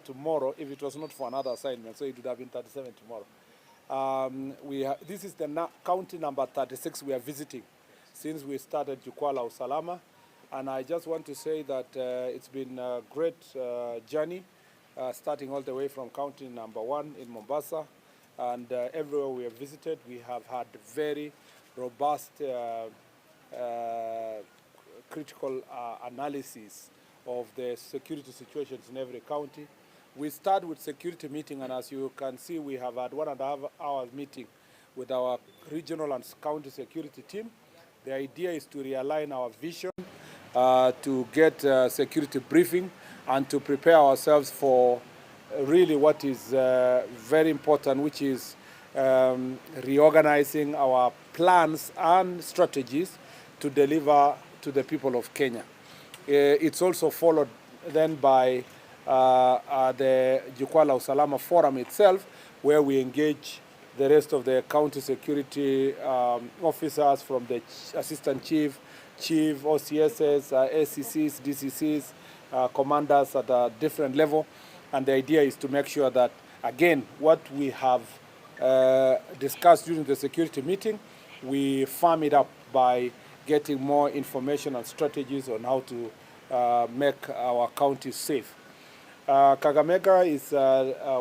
tomorrow if it was not for another assignment, so it would have been 37 tomorrow. This is the county number 36 we are visiting since we started Jukwaa La Usalama. And I just want to say that it's been a great journey, starting all the way from county number 1 in Mombasa. And everywhere we have visited, we have had very robust critical analysis of the security situations in every county. We start with security meeting, and as you can see, we have had 1.5 hours meeting with our regional and county security team. The idea is to realign our vision, to get security briefing, and to prepare ourselves for really what is very important, which is reorganizing our plans and strategies to deliver to the people of Kenya. It's also followed then by the Jukwaa La Usalama forum itself, where we engage the rest of the county security officers, from the assistant chief, OCSs, ACCs, DCCs, commanders at a different level. And the idea is to make sure that, again, what we have discussed during the security meeting, we firm it up by getting more information and strategies on how to make our counties safe. Kakamega is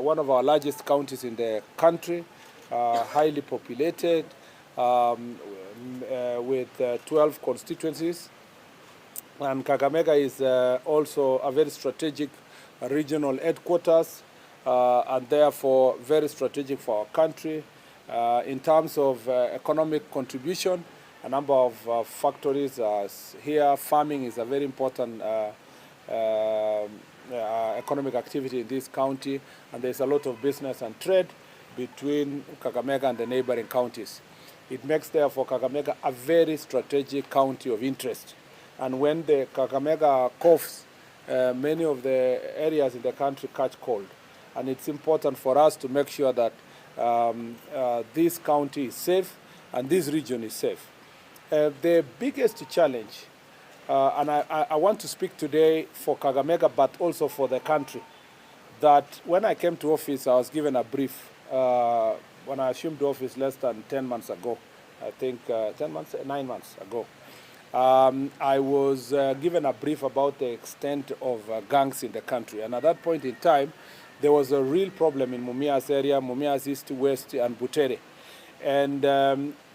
one of our largest counties in the country, highly populated, with 12 constituencies. And Kakamega is also a very strategic regional headquarters, and therefore very strategic for our country. In terms of economic contribution, a number of factories are here. Farming is a very important economic activity in this county, and there's a lot of business and trade between Kakamega and the neighboring counties. It makes, therefore, Kakamega a very strategic county of interest. And when the Kakamega coughs, many of the areas in the country catch cold. And it's important for us to make sure that this county is safe and this region is safe. The biggest challenge, and I want to speak today for Kakamega, but also for the country, that when I came to office, I was given a brief when I assumed office less than 10 months ago. I think 9 months ago. I was given a brief about the extent of gangs in the country. And at that point in time, there was a real problem in Mumias area, Mumias East, West, and Butere.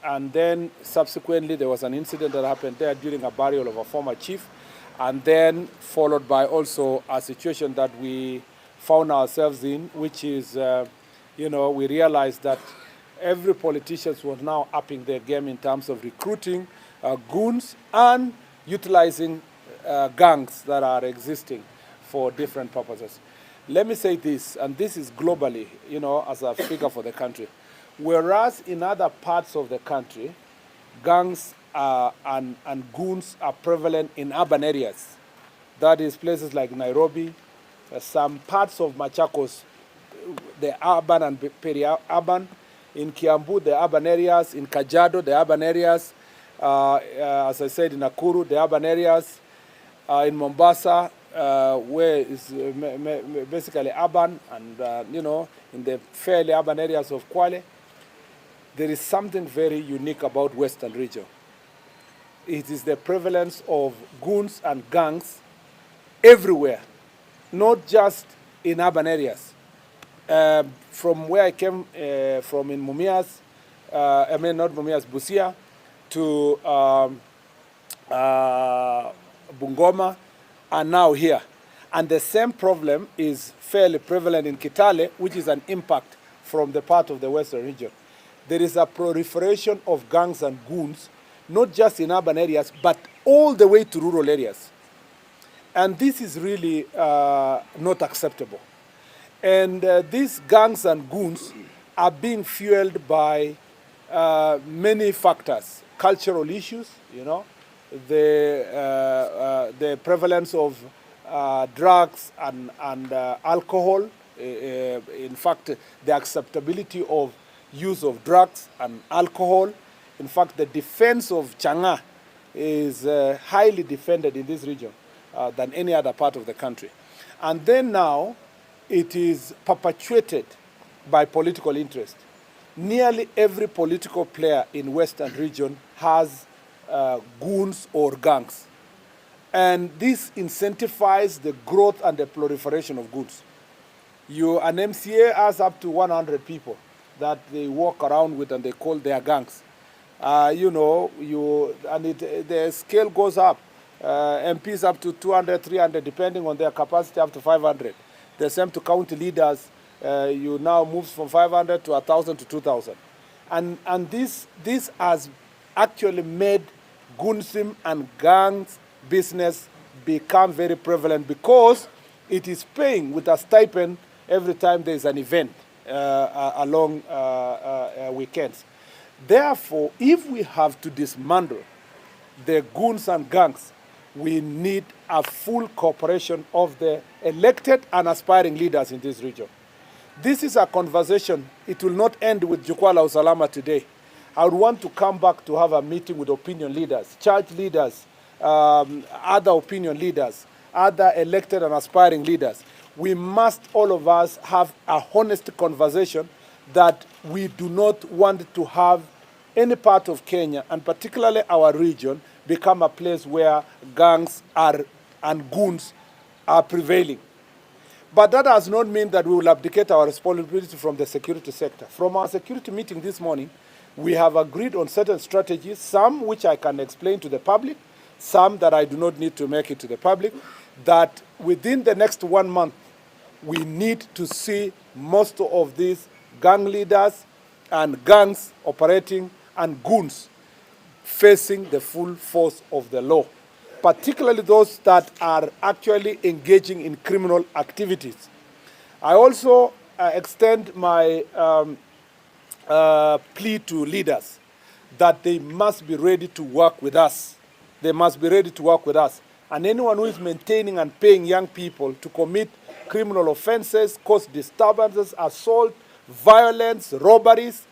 And then subsequently, there was an incident that happened there during a burial of a former chief, and then followed by also a situation that we found ourselves in, which is, we realized that every politician was now upping their game in terms of recruiting goons and utilizing gangs that are existing for different purposes. Let me say this, and this is globally, as a figure for the country. Whereas in other parts of the country, gangs and goons are prevalent in urban areas. That is places like Nairobi, some parts of Machakos, the urban and peri-urban. In Kiambu, the urban areas. In Kajiado, the urban areas. As I said, in Nakuru, the urban areas. In Mombasa, where it's basically urban, and in the fairly urban areas of Kwale. There is something very unique about Western region. It is the prevalence of goons and gangs everywhere, not just in urban areas. From where I came from in Mumias, not Mumias, Busia, to Bungoma, and now here. And the same problem is fairly prevalent in Kitale, which is an impact from the part of the Western region. There is a proliferation of gangs and goons, not just in urban areas, but all the way to rural areas. And this is really not acceptable. And these gangs and goons are being fueled by many factors. Cultural issues, the prevalence of drugs and alcohol. In fact, the acceptability of use of drugs and alcohol. In fact, the defense of Changa is highly defended in this region than any other part of the country. And then now, it is perpetuated by political interest. Nearly every political player in Western region has goons or gangs. And this incentivizes the growth and the proliferation of goods. An MCA has up to 100 people that they walk around with and they call their gangs. The scale goes up. MPs up to 200, 300, depending on their capacity, up to 500. The same to county leaders. You now moves from 500 to 1,000 to 2,000. And this has actually made goonism and gangs business become very prevalent because it is paying with a stipend every time there is an event along weekends. Therefore, if we have to dismantle the goons and gangs, we need a full cooperation of the elected and aspiring leaders in this region. This is a conversation. It will not end with Jukwaa La Usalama today. I would want to come back to have a meeting with opinion leaders, church leaders, other opinion leaders, other elected and aspiring leaders. We must, all of us, have a honest conversation that we do not want to have any part of Kenya, and particularly our region, become a place where gangs and goons are prevailing. But that does not mean that we will abdicate our responsibility from the security sector. From our security meeting this morning, we have agreed on certain strategies, some which I can explain to the public, some that I do not need to make it to the public, that within the next 1 month, we need to see most of these gang leaders and gangs operating and goons facing the full force of the law, particularly those that are actually engaging in criminal activities. I also extend my plea to leaders that they must be ready to work with us. They must be ready to work with us. And anyone who is maintaining and paying young people to commit criminal offenses, cause disturbances, assault, violence, robberies,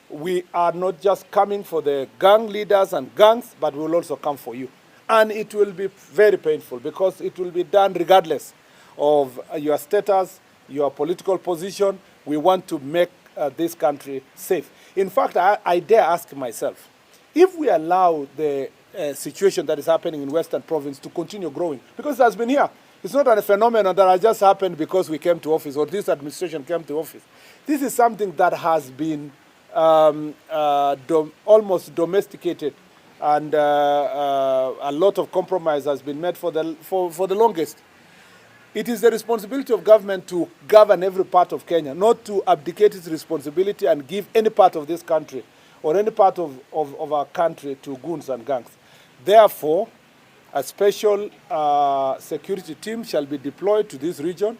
we are not just coming for the gang leaders and gangs, but we will also come for you. And it will be very painful because it will be done regardless of your status, your political position. We want to make this country safe. In fact, I dare ask myself, if we allow the situation that is happening in Western Province to continue growing, because it has been here. It's not a phenomenon that has just happened because we came to office or this administration came to office. This is something that has been almost domesticated, and a lot of compromise has been made for the longest. It is the responsibility of government to govern every part of Kenya, not to abdicate its responsibility and give any part of this country or any part of our country to goons and gangs. Therefore, a special security team shall be deployed to this region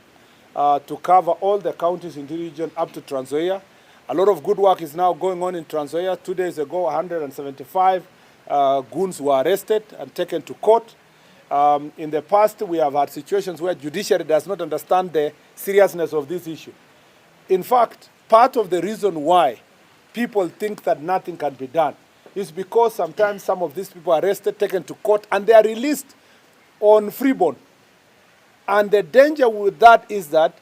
to cover all the counties in the region up to Trans Nzoia. A lot of good work is now going on in Trans Nzoia. 2 days ago, 175 goons were arrested and taken to court. In the past, we have had situations where judiciary does not understand the seriousness of this issue. In fact, part of the reason why people think that nothing can be done is because sometimes some of these people are arrested, taken to court, and they are released on free bond. And the danger with that is that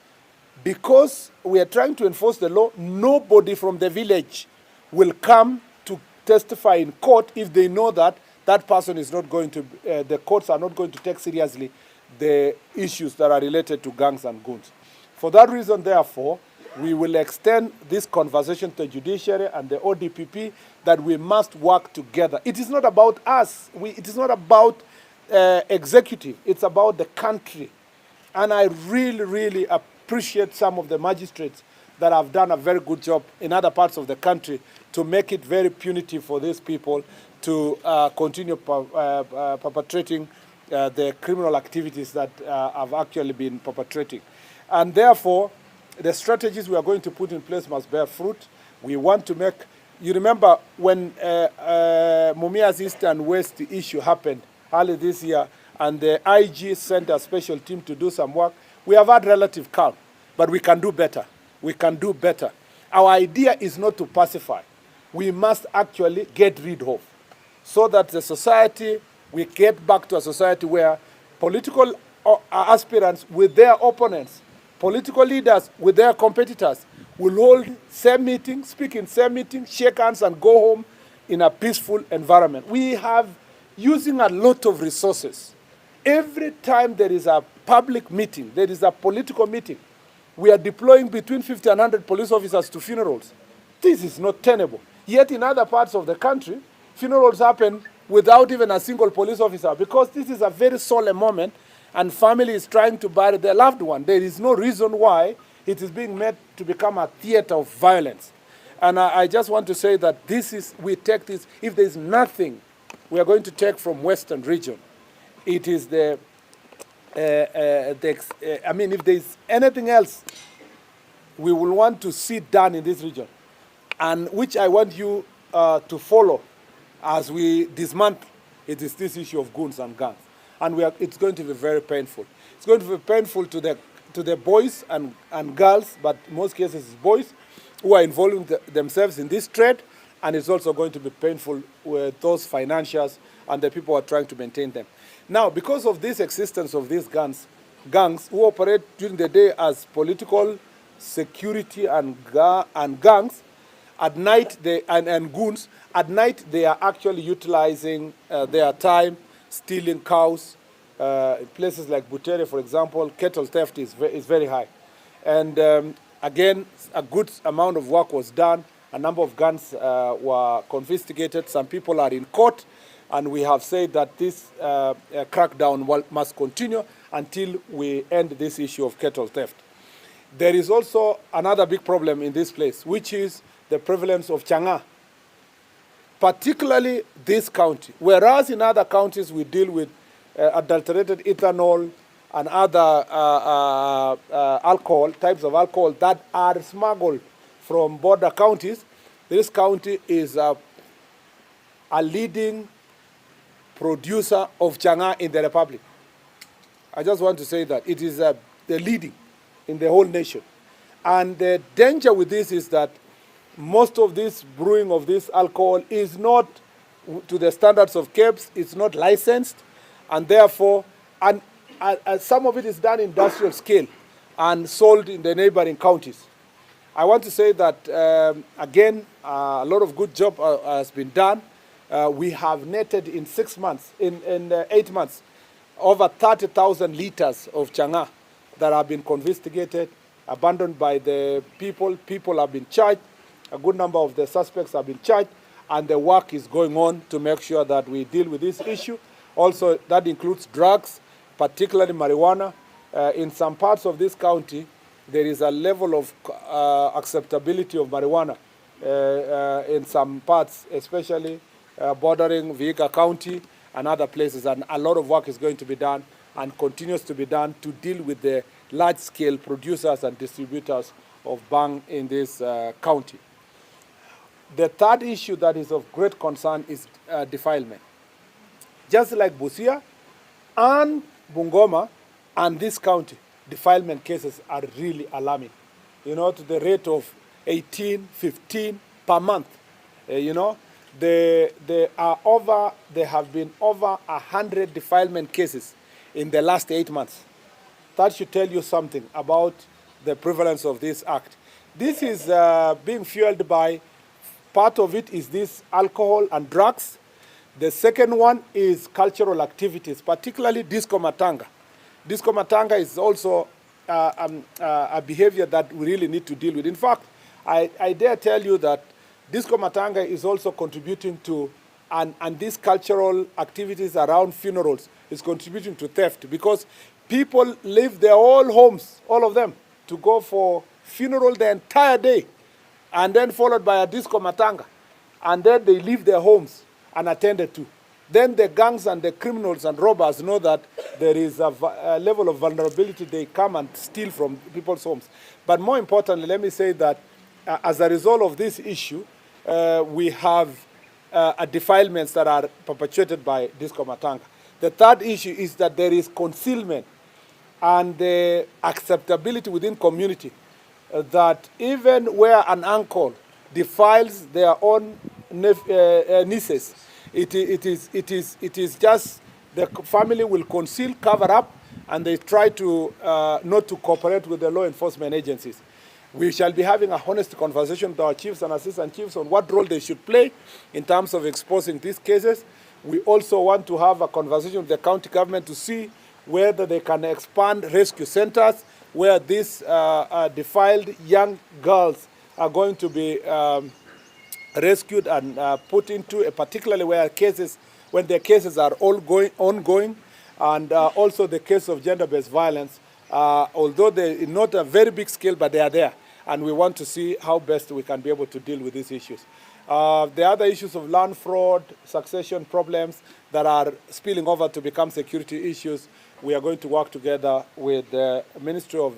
because we are trying to enforce the law, nobody from the village will come to testify in court if they know that that person is not going to, the courts are not going to take seriously the issues that are related to gangs and goons. For that reason, therefore, we will extend this conversation to the judiciary and the ODPP that we must work together. It is not about us. It is not about executive. It's about the country. And I really, really appreciate some of the magistrates that have done a very good job in other parts of the country to make it very punitive for these people to continue perpetrating the criminal activities that have actually been perpetrating. And therefore, the strategies we are going to put in place must bear fruit. We want to make, you remember when Mumia's East and West issue happened early this year, and the IG sent a special team to do some work. We have had relative calm, but we can do better. We can do better. Our idea is not to pacify. We must actually get rid of, so that the society, we get back to a society where political aspirants with their opponents political leaders with their competitors will hold same meeting, speak in same meeting, shake hands and go home in a peaceful environment. We have using a lot of resources. Every time there is a public meeting, there is a political meeting, we are deploying between 50 and 100 police officers to funerals. This is not tenable. Yet in other parts of the country, funerals happen without even a single police officer because this is a very solemn moment and family is trying to bury their loved one. There is no reason why it is being made to become a theater of violence. And I just want to say that we take this, if there is nothing we are going to take from Western region, it is if there is anything else we will want to see done in this region, and which I want you to follow as we dismantle, it is this issue of guns and guns. And it's going to be very painful. It's going to be painful to the boys and girls, but in most cases it's boys who are involving themselves in this trade, and it's also going to be painful with those financiers and the people who are trying to maintain them. Now, because of this existence of these gangs who operate during the day as political security and gangs, at night and goons, at night they are actually utilizing their time stealing cows. In places like Butere, for example, cattle theft is very high. And again, a good amount of work was done. A number of guns were confiscated. Some people are in court. And we have said that this crackdown must continue until we end this issue of cattle theft. There is also another big problem in this place, which is the prevalence of changa, particularly this county. Whereas in other counties we deal with adulterated ethanol and other types of alcohol that are smuggled from border counties, this county is a leading producer of changa in the Republic. I just want to say that it is the leading in the whole nation. And the danger with this is that most of this brewing of this alcohol is not to the standards of KEBS, it's not licensed, and therefore, some of it is done industrial scale and sold in the neighboring counties. I want to say that, again, a lot of good job has been done. We have netted in 6 months, in 8 months, over 30,000 liters of changa that have been confiscated, abandoned by the people. People have been charged. A good number of the suspects have been charged, and the work is going on to make sure that we deal with this issue. Also, that includes drugs, particularly marijuana. In some parts of this county, there is a level of acceptability of marijuana in some parts, especially bordering Vihiga County and other places. And a lot of work is going to be done and continues to be done to deal with the large-scale producers and distributors of bang in this county. The third issue that is of great concern is defilement. Just like Busia and Bungoma and this county, defilement cases are really alarming, to the rate of 18, 15 per month. There have been over 100 defilement cases in the last 8 months. That should tell you something about the prevalence of this act. This is being fueled by, part of it is this alcohol and drugs. The second one is cultural activities, particularly disco matanga. Disco matanga is also a behavior that we really need to deal with. In fact, I dare tell you that disco matanga is also contributing to, and these cultural activities around funerals is contributing to theft, because people leave their whole homes, all of them, to go for funeral the entire day, and then followed by a disco matanga, and then they leave their homes unattended to. Then the gangs and the criminals and robbers know that there is a level of vulnerability. They come and steal from people's homes. But more importantly, let me say that as a result of this issue, we have defilements that are perpetuated by disco matanga. The third issue is that there is concealment and the acceptability within community that even where an uncle defiles their own nieces, it is just the family will conceal, cover up, and they try to not to cooperate with the law enforcement agencies. We shall be having a honest conversation with our chiefs and assistant chiefs on what role they should play in terms of exposing these cases. We also want to have a conversation with the county government to see whether they can expand rescue centers where these defiled young girls are going to be rescued and put into, particularly where when their cases are ongoing, and also the case of gender-based violence, although they're not a very big scale, but they are there, and we want to see how best we can be able to deal with these issues. The other issues of land fraud, succession problems that are spilling over to become security issues, we are going to work together with the Ministry of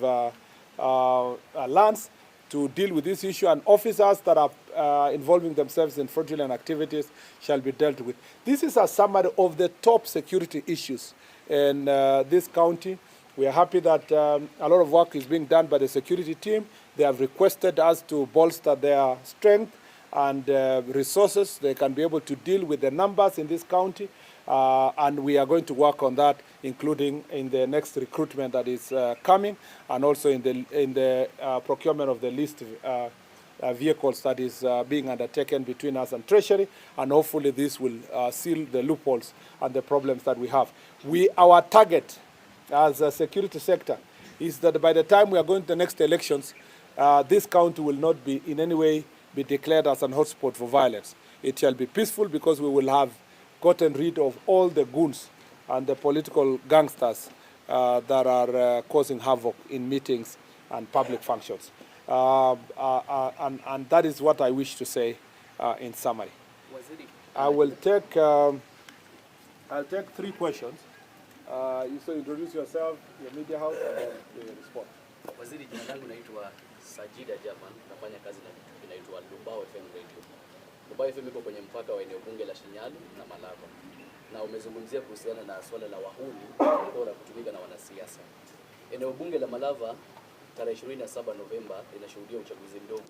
Lands to deal with this issue, and officers that are involving themselves in fraudulent activities shall be dealt with. This is a summary of the top security issues in this county. We are happy that a lot of work is being done by the security team. They have requested us to bolster their strength and resources. They can be able to deal with the numbers in this county, and we are going to work on that, including in the next recruitment that is coming, and also in the procurement of the leased vehicles that is being undertaken between us and Treasury, and hopefully this will seal the loopholes and the problems that we have. Our target as a security sector is that by the time we are going to the next elections, this county will not be in any way be declared as an hotspot for violence. It shall be peaceful because we will have gotten rid of all the goons and the political gangsters that are causing havoc in meetings and public functions. And that is what I wish to say in summary. I'll take 3 questions. You so introduce yourself, your media house, and then you respond. Waziri, jina langu naitwa Sajida Jaman, nafanya kazi na inaitwa Jukwaa La Usalama Radio. Jukwaa La Usalama iko kwenye mpaka wa eneo bunge la Shinyalu na Malava. Na umezungumzia kuhusiana na swala la wahuni bora kutumika na wanasiasa. Eneo bunge la Malava tarehe 27 Novemba linashuhudia uchaguzi mdogo.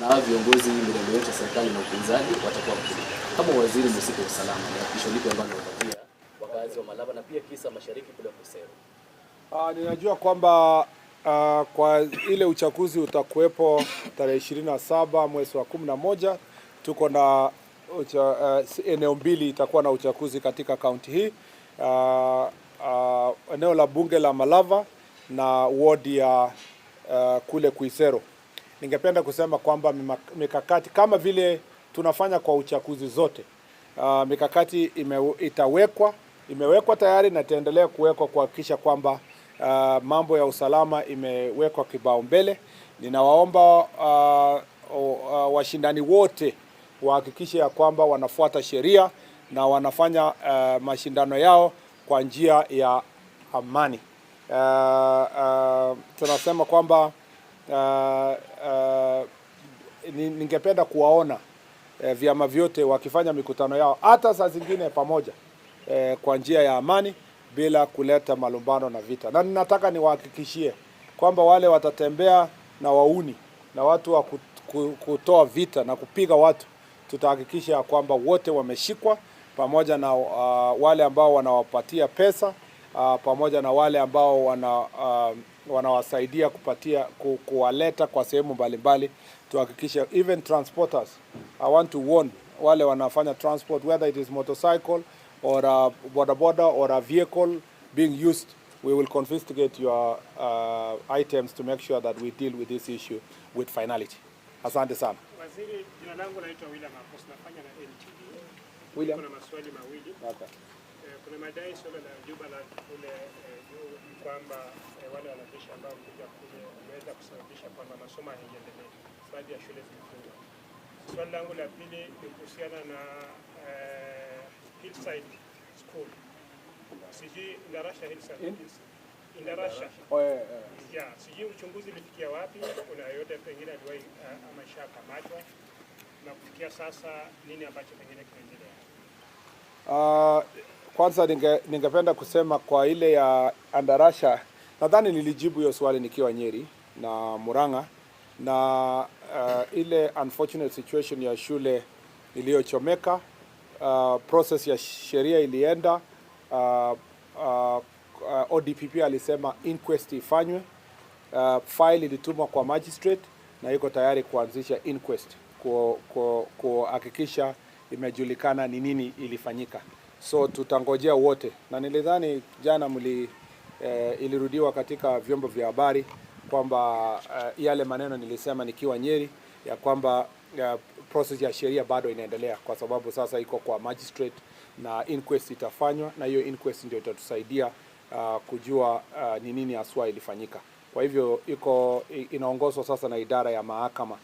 Na viongozi mbele yote serikali na upinzani watakuwa kushiriki. Kama waziri msika wa usalama na kisho lipo ambalo watatia wakazi wa Malava na pia kisa mashariki kule Kusero. Ninajua kwamba kwa ile uchaguzi utakuwepo tarehe 27 mwezi wa 11. Tuko na eneo mbili itakuwa na uchaguzi katika kaunti hii, eneo la bunge la Malava na wodi ya kule Kuisero. Ningependa kusema kwamba mikakati kama vile tunafanya kwa uchaguzi zote, mikakati imewekwa tayari na itaendelea kuwekwa kuhakikisha kwamba mambo ya usalama imewekwa kibao mbele. Ninawaomba washindani wote wahakikishe ya kwamba wanafuata sheria na wanafanya mashindano yao kwa njia ya amani. Tunasema kwamba ningependa kuwaona vyama vyote wakifanya mikutano yao hata saa zingine pamoja kwa njia ya amani bila kuleta malumbano na vita. Na ninataka niwahakikishie kwamba wale watatembea na wauni na watu wa kutoa vita na kupiga watu, tutahakikisha kwamba wote wameshikwa, pamoja na wale ambao wanawapatia pesa, pamoja na wale ambao wanawasaidia kuwaleta kwa sehemu mbalimbali. Tuhakikisha even transporters, I want to warn wale wanafanya transport, whether it is motorcycle or a bodaboda or a vehicle being used, we will confiscate your items to make sure that we deal with this issue with finality. Asante sana. Waziri, jina langu naitwa William Apos, nafanya na NTV. William, kuna maswali mawili. Okay. Kuna madai swala la Juba la kule kwamba wale wanajeshi ambao kuja kule wameweza kusababisha kwamba masomo hayaendelee. Baadhi ya shule zimefungwa. Swali langu la pili ni kuhusiana na Hillside School. Sijui Indarasha Hillside. Indarasha. Yeah, sijui uchunguzi ulifikia wapi, kuna yote pengine aliwahi ameshakamatwa na kufikia sasa nini ambacho pengine kinaendelea? Kwanza ningependa kusema kwa ile ya Indarasha, nadhani nilijibu hiyo swali nikiwa Nyeri na Murang'a, na ile unfortunate situation ya shule iliyochomeka, process ya sheria ilienda, ODPP alisema inquest ifanywe. File ilitumwa kwa magistrate na iko tayari kuanzisha inquest kuhakikisha imejulikana ni nini ilifanyika. So tutangojea wote, na nilidhani jana ilirudiwa katika vyombo vya habari kwamba yale maneno nilisema nikiwa Nyeri ya kwamba process ya sheria bado inaendelea, kwa sababu sasa iko kwa magistrate na inquest itafanywa, na hiyo inquest ndio itatusaidia kujua ni nini haswa ilifanyika. Kwa hivyo inaongozwa sasa na idara ya mahakama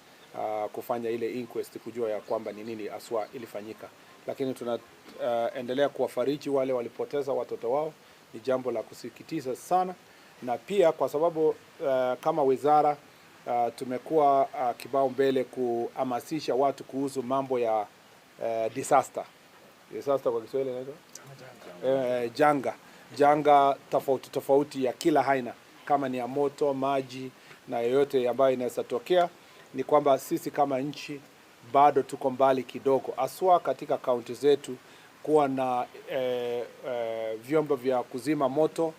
kufanya ile inquest kujua ya kwamba ni nini haswa ilifanyika. Lakini tunaendelea kuwafariji wale walipoteza watoto wao. Ni jambo la kusikitisha sana, na pia kwa sababu kama wizara tumekuwa kibao mbele kuhamasisha watu kuhusu mambo ya disaster kwa Kiswahili inaitwa janga tofauti ya kila aina, kama ni ya moto, maji na yoyote ambayo inaweza tokea. Ni kwamba sisi kama nchi bado tuko mbali kidogo, aswa katika kaunti zetu, kuwa na vyombo vya kuzima moto,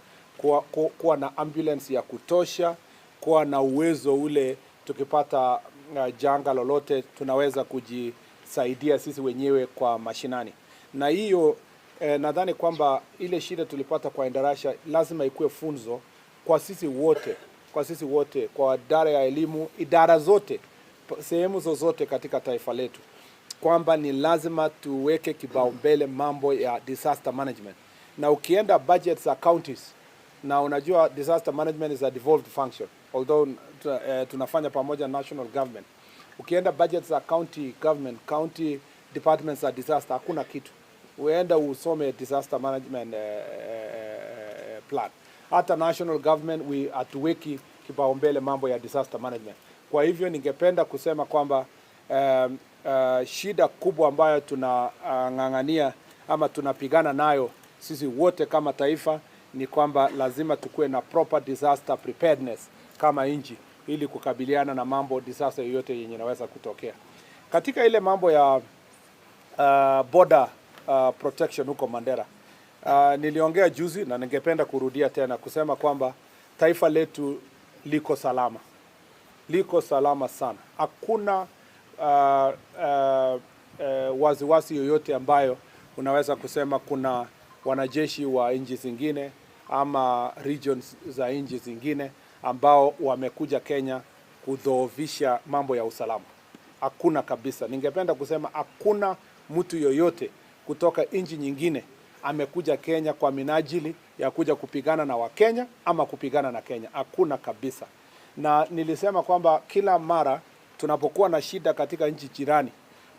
kuwa na ambulance ya kutosha, kuwa na uwezo ule tukipata janga lolote tunaweza kujisaidia sisi wenyewe kwa mashinani. Na hiyo nadhani kwamba ile shida tulipata kwa Endarasha lazima ikuwe funzo kwa sisi wote, kwa idara ya elimu, idara zote, sehemu zozote katika taifa letu, kwamba ni lazima tuweke kipaumbele mambo ya disaster management. Na ukienda budgets za counties, na unajua disaster management is a devolved function, although tunafanya pamoja national government. Ukienda budgets za county government, county departments za disaster, hakuna kitu. Uenda usome disaster management plan. Hata national government hatuweki kipaumbele mambo ya disaster management. Kwa hivyo ningependa kusema kwamba shida kubwa ambayo tunang'ang'ania ama tunapigana nayo sisi wote kama taifa ni kwamba lazima tukue na proper disaster preparedness kama nchi, ili kukabiliana na mambo disaster yoyote yenye inaweza kutokea. Katika ile mambo ya border protection huko Mandera, niliongea juzi na ningependa kurudia tena kusema kwamba taifa letu liko salama sana. Hakuna wasiwasi yoyote ambayo unaweza kusema kuna wanajeshi wa nchi zingine ama regions za nchi zingine ambao wamekuja Kenya kudhoofisha mambo ya usalama. Hakuna kabisa. Ningependa kusema hakuna mtu yoyote kutoka nchi nyingine amekuja Kenya kwa minajili ya kuja kupigana na Wakenya ama kupigana na Kenya. Hakuna kabisa. Na nilisema kwamba kila mara tunapokuwa na shida katika nchi jirani,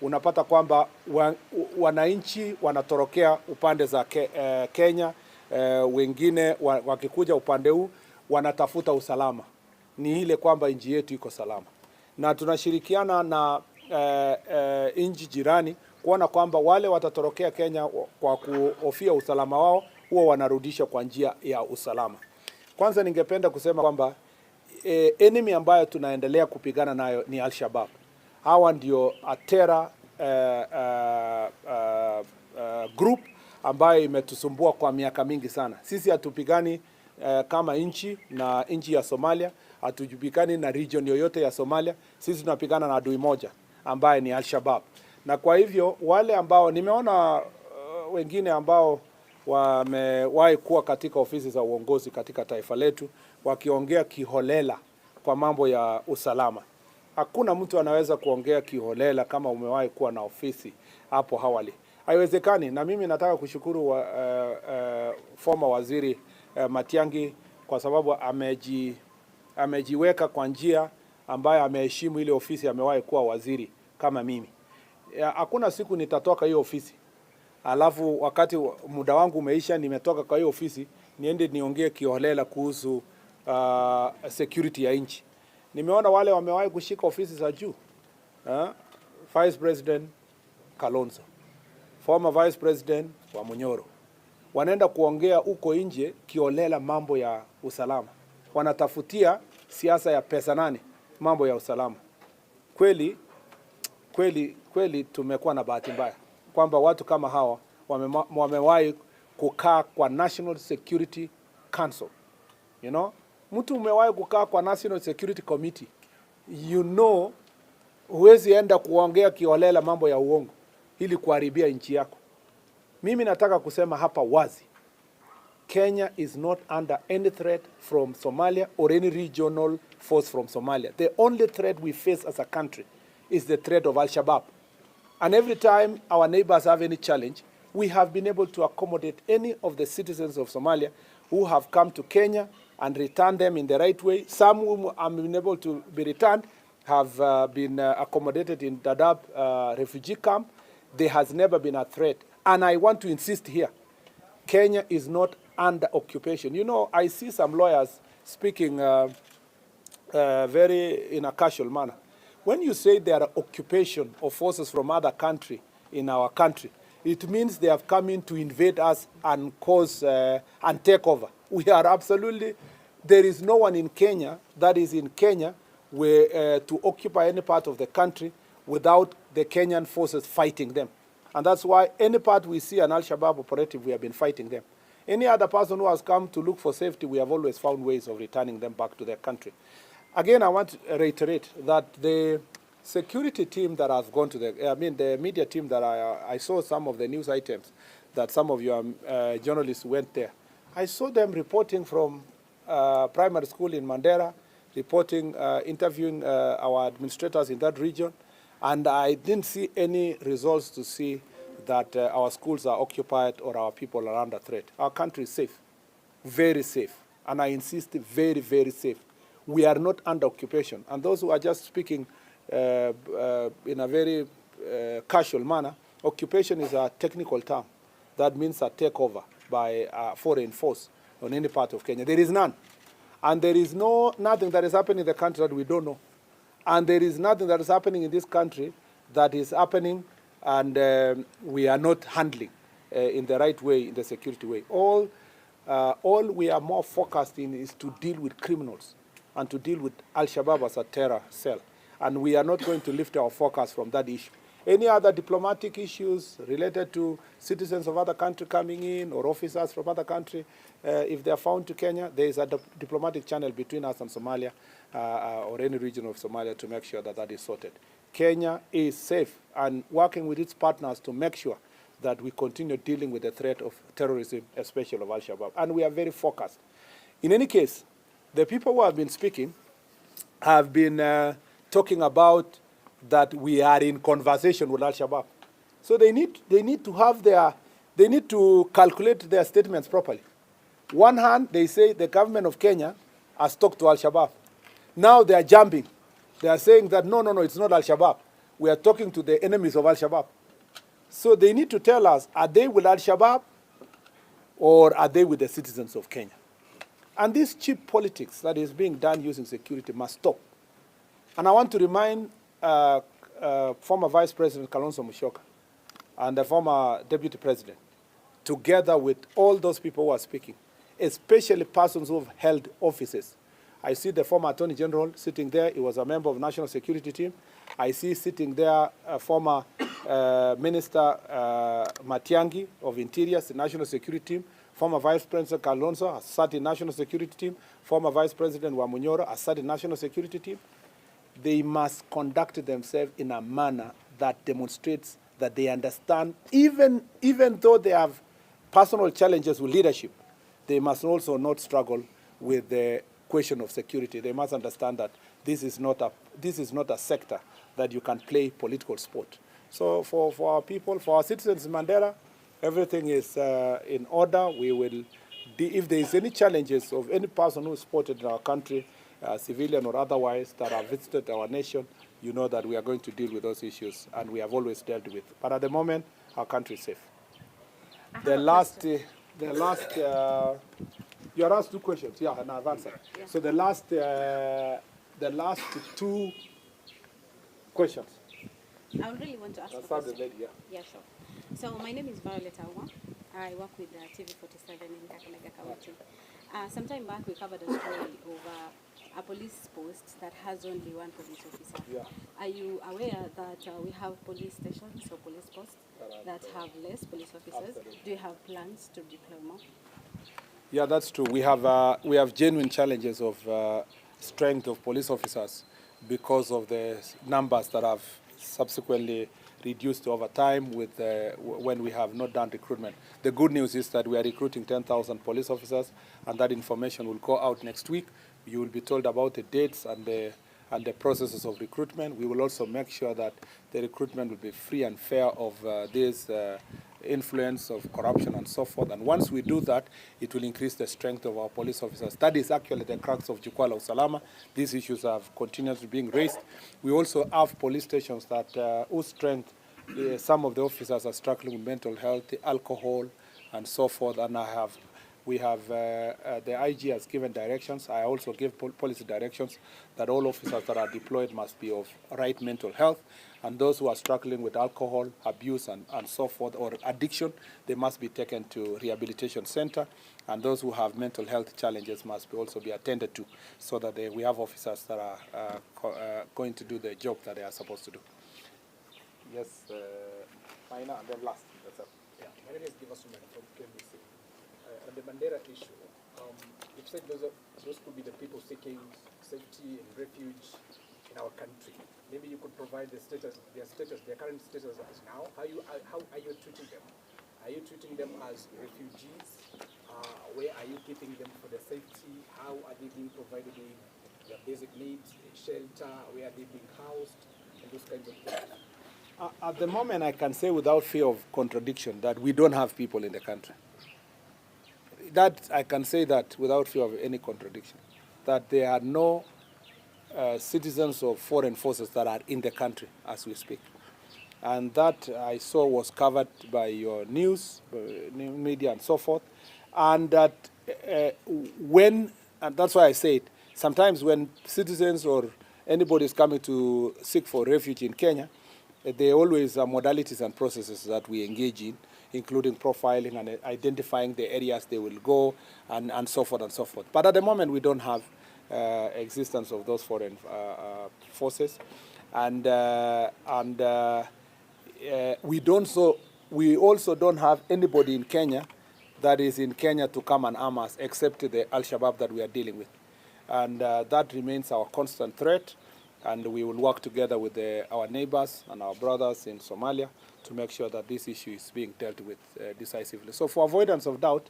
unapata kwamba wananchi wanatorokea upande za Kenya, wengine wakikuja upande huu wanatafuta usalama. Ni ile kwamba nchi yetu iko salama. Na tunashirikiana na nchi jirani kuona kwamba wale watatorokea Kenya kwa kuhofia usalama wao, huwa wanarudisha kwa njia ya usalama. Kwanza ningependa kusema kwamba enemy ambayo tunaendelea kupigana nayo ni Al-Shabaab. Hawa ndio terror group ambayo imetusumbua kwa miaka mingi sana. Sisi hatupigani kama nchi na nchi ya Somalia, hatupigani na region yoyote ya Somalia. Sisi tunapigana na adui moja ambaye ni Al-Shabaab. Na kwa hivyo wale ambao nimeona wengine ambao wamewahi kuwa katika ofisi za uongozi katika taifa letu wakiongea kiholela kwa mambo ya usalama. Hakuna mtu anaweza kuongea kiholela kama umewahi kuwa na ofisi hapo awali. Haiwezekani. Na mimi nataka kushukuru former waziri Matiang'i kwa sababu amejiweka kwa njia ambayo ameheshimu ile ofisi amewahi kuwa waziri kama mimi. Hakuna siku nitatoka hiyo ofisi alafu wakati muda wangu umeisha nimetoka kwa hiyo ofisi niende niongee kiholela kuhusu security ya nchi. Nimeona wale wamewahi kushika ofisi za juu, Vice President Kalonzo, former Vice President wa Munyoro, wanaenda kuongea huko nje kiholela mambo ya usalama. Wanatafutia siasa ya pesa nani mambo ya usalama. Kweli tumekuwa na bahati mbaya kwamba watu kama hawa wamewahi kukaa kwa National Security Council. You know, mtu umewahi kukaa kwa National Security Committee, you know, huwezi enda kuongea kiolela mambo ya uongo ili kuharibia nchi yako. Mimi nataka kusema hapa wazi, Kenya is not under any threat from Somalia or any regional force from Somalia. The only threat we face as a country is the threat of Al-Shabaab. And every time our neighbors have any challenge, we have been able to accommodate any of the citizens of Somalia who have come to Kenya and return them in the right way. Some who have been able to be returned have been accommodated in Dadaab refugee camp. There has never been a threat. And I want to insist here, Kenya is not under occupation. You know, I see some lawyers speaking very in a casual manner. When you say there are occupation of forces from other country in our country, it means they have come in to invade us and cause and take over. We are absolutely, there is no one in Kenya that is in Kenya where, to occupy any part of the country without the Kenyan forces fighting them. And that's why any part we see an Al-Shabaab operative, we have been fighting them. Any other person who has come to look for safety, we have always found ways of returning them back to their country. Again, I want to reiterate that the security team that has gone to the media team that I saw some of the news items that some of your journalists went there. I saw them reporting from primary school in Mandera, reporting, interviewing our administrators in that region, and I didn't see any results to see that our schools are occupied or our people are under threat. Our country is safe, very safe, and I insist, very, very safe. We are not under occupation. And those who are just speaking in a very casual manner, occupation is a technical term. That means a takeover by a foreign force on any part of Kenya. There is none. And there is nothing that is happening in the country that we don't know. And there is nothing that is happening in this country that is happening and we are not handling in the right way, in the security way. All we are more focused in is to deal with criminals and to deal with Al-Shabaab as a terror cell. And we are not going to lift our focus from that issue. Any other diplomatic issues related to citizens of other country coming in or officers from other country, if they are found to Kenya, there is a diplomatic channel between us and Somalia or any region of Somalia to make sure that that is sorted. Kenya is safe and working with its partners to make sure that we continue dealing with the threat of terrorism, especially of Al-Shabaab. And we are very focused. In any case, the people who have been speaking have been talking about that we are in conversation with Al-Shabaab. So they need to calculate their statements properly. One hand, they say the government of Kenya has talked to Al-Shabaab. Now they are jumping. They are saying that, no, it's not Al-Shabaab. We are talking to the enemies of Al-Shabaab. So they need to tell us, are they with Al-Shabaab or are they with the citizens of Kenya? And this cheap politics that is being done using security must stop. And I want to remind former Vice President Kalonzo Musyoka and the former Deputy President, together with all those people who are speaking, especially persons who have held offices. I see the former Attorney General sitting there. He was a member of the National Security Team. I see sitting there former Minister Matiang'i of Interior, the National Security Team. Former Vice President Kalonzo has sat in National Security Team. Former Vice President Wamunyoro has sat in National Security Team. They must conduct themselves in a manner that demonstrates that they understand, even though they have personal challenges with leadership, they must also not struggle with the question of security. They must understand that this is not a sector that you can play political sport. So for our people, for our citizens in Mandera, everything is in order. We will, if there is any challenges of any person who is spotted in our country, civilian or otherwise, that have visited our nation, you know that we are going to deal with those issues, and we have always dealt with. But at the moment, our country is safe. You are asked two questions. Yeah, and I've answered. Yeah. So the last two questions. I really want to ask a question. Yeah, sure. So my name is Violet Awa. I work with TV47 in Kakamega County. Some time back, we covered a story of a police post that has only one police officer. Yeah. Are you aware that we have police stations or police posts that have less police officers? Absolutely. Do you have plans to deploy more? Yeah, that's true. We have genuine challenges of strength of police officers because of the numbers that have subsequently reduced over time with when we have not done recruitment. The good news is that we are recruiting 10,000 police officers, and that information will go out next week. You will be told about the dates and the processes of recruitment. We will also make sure that the recruitment will be free and fair of this influence of corruption and so forth. And once we do that, it will increase the strength of our police officers. That is actually the crux of Jukwaa La Usalama. These issues have continuously being raised. We also have police stations that whose strength, some of the officers are struggling with mental health, alcohol, and so forth. And we have the IG has given directions. I also give policy directions that all officers that are deployed must be of right mental health, and those who are struggling with alcohol abuse and so forth or addiction, they must be taken to rehabilitation center, and those who have mental health challenges must also be attended to, so that we have officers that are going to do the job that they are supposed to do. Yes, Maina, and then last. That's up. Yeah, my name is Givasu from KBC. On the Mandera issue, you've said those could be the people seeking safety and refuge in our country. Maybe you could provide their current status as now. How are you treating them? Are you treating them as refugees? Where are you keeping them for their safety? How are they being provided with their basic needs, shelter? Where are they being housed? And those kinds of things. At the moment, I can say without fear of contradiction that we don't have people in the country. That I can say that without fear of any contradiction, that there are no citizens of foreign forces that are in the country as we speak. And that I saw was covered by your news, media and so forth. And that and that's why I say it, sometimes when citizens or anybody is coming to seek for refuge in Kenya, there always are modalities and processes that we engage in, including profiling and identifying the areas they will go and so forth and so forth. But at the moment, we don't have existence of those foreign forces, and we also don't have anybody in Kenya that is in Kenya to come and arm us, except the Al-Shabaab that we are dealing with, and that remains our constant threat. And we will work together with our neighbors and our brothers in Somalia to make sure that this issue is being dealt with decisively. So for avoidance of doubt,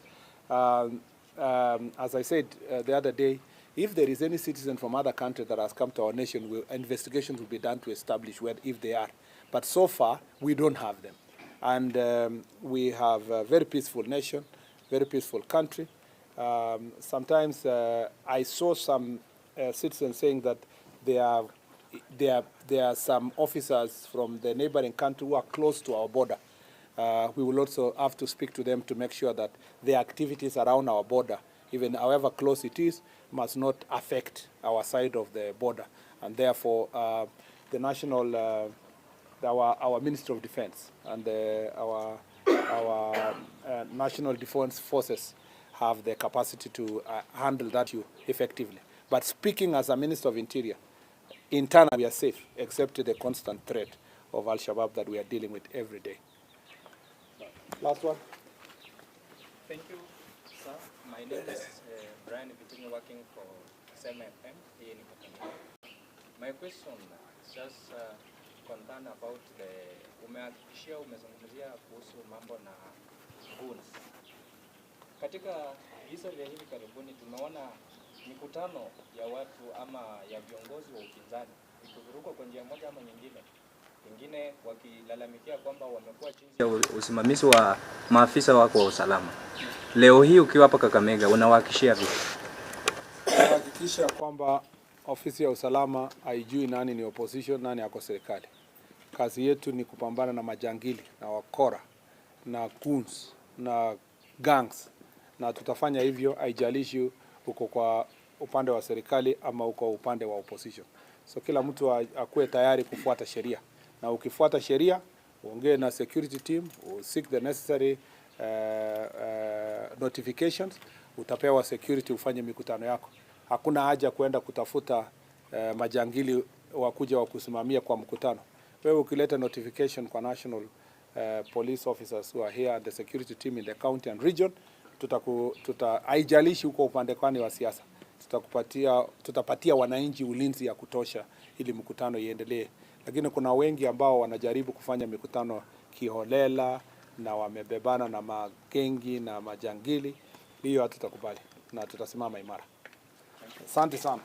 as I said the other day, if there is any citizen from other country that has come to our nation, investigations will be done to establish if they are. But so far, we don't have them. And we have a very peaceful nation, very peaceful country. Sometimes I saw some citizens saying that there are some officers from the neighboring country who are close to our border. We will also have to speak to them to make sure that the activities around our border, even however close it is, must not affect our side of the border. And therefore, the national, our Ministry of Defense and our National Defense Forces have the capacity to handle that effectively. But speaking as a Minister of Interior, internally we are safe, except the constant threat of Al-Shabaab that we are dealing with every day. Last one. Thank you, sir. My name is Brian Vitinho, working for SMFM here in Kakamega. My question is just concerned about umezungumzia kuhusu mambo na goons. Katika historia hivi karibuni tumeona mikutano ya watu ama ya viongozi wa upinzani ikivurukwa kwa njia moja ama nyingine, wengine wakilalamikia kwamba wamekuwa chini ya usimamizi wa maafisa wako wa usalama. Leo hii ukiwa hapa Kakamega unawahakikishia vipi? Nahakikisha kwamba ofisi ya usalama haijui nani ni opposition, nani yako serikali. Kazi yetu ni kupambana na majangili na wakora na goons na gangs, na tutafanya hivyo haijalishi uko kwa upande wa serikali ama uko upande wa opposition. So kila mtu akuwe tayari kufuata sheria, na ukifuata sheria uongee na security team, seek the necessary notifications, utapewa security ufanye mikutano yako. Hakuna haja kuenda kutafuta majangili wakuja wa kusimamia kwa mkutano. Wewe ukileta notification kwa national police officers who are here and the security team in the county and region, haijalishi huko upande kwani wa siasa, tutapatia wananchi ulinzi ya kutosha ili mkutano iendelee. Lakini kuna wengi ambao wanajaribu kufanya mikutano kiholela na wamebebana na magengi na majangili. Hiyo hatutakubali na tutasimama imara. Asante sana.